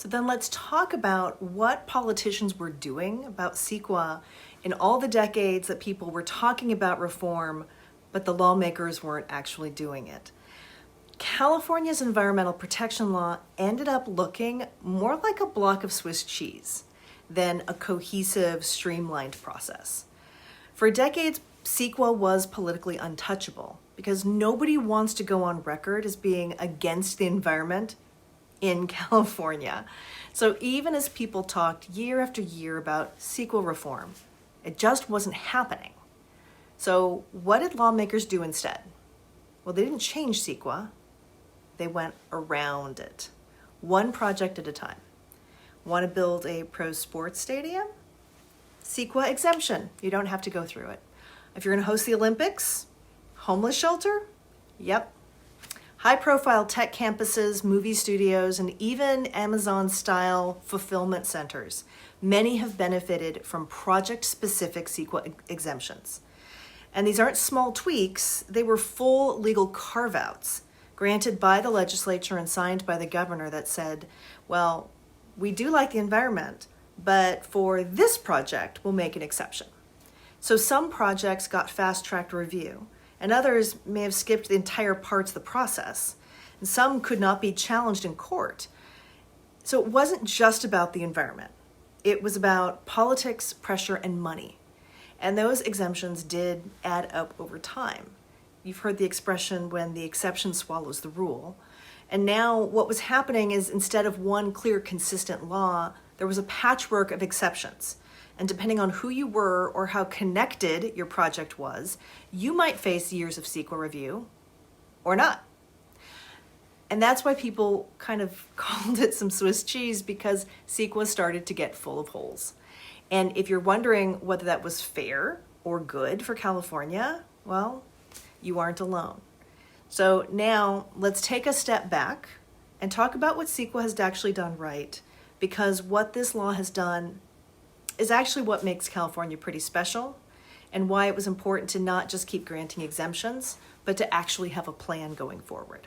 So then let's talk about what politicians were doing about CEQA in all the decades that people were talking about reform, but the lawmakers weren't actually doing it. California's environmental protection law ended up looking more like a block of Swiss cheese than a cohesive, streamlined process. For decades, CEQA was politically untouchable because nobody wants to go on record as being against the environment in California. So even as people talked year after year about CEQA reform, it just wasn't happening. So what did lawmakers do instead? Well, they didn't change CEQA. They went around it, one project at a time. Want to build a pro sports stadium? CEQA exemption. You don't have to go through it. If you're going to host the Olympics, homeless shelter? Yep. High-profile tech campuses, movie studios, and even Amazon-style fulfillment centers. Many have benefited from project-specific CEQA exemptions. And these aren't small tweaks, they were full legal carve-outs granted by the legislature and signed by the governor that said, well, we do like the environment, but for this project, we'll make an exception. So some projects got fast-tracked review, and others may have skipped the entire parts of the process. And some could not be challenged in court. So it wasn't just about the environment. It was about politics, pressure, and money. And those exemptions did add up over time. You've heard the expression when the exception swallows the rule. And now what was happening is instead of one clear, consistent law, there was a patchwork of exceptions. And depending on who you were or how connected your project was, you might face years of CEQA review or not. And that's why people kind of called it some Swiss cheese, because CEQA started to get full of holes. And if you're wondering whether that was fair or good for California, well, you aren't alone. So now let's take a step back and talk about what CEQA has actually done right, because what this law has done is actually what makes California pretty special and why it was important to not just keep granting exemptions, but to actually have a plan going forward.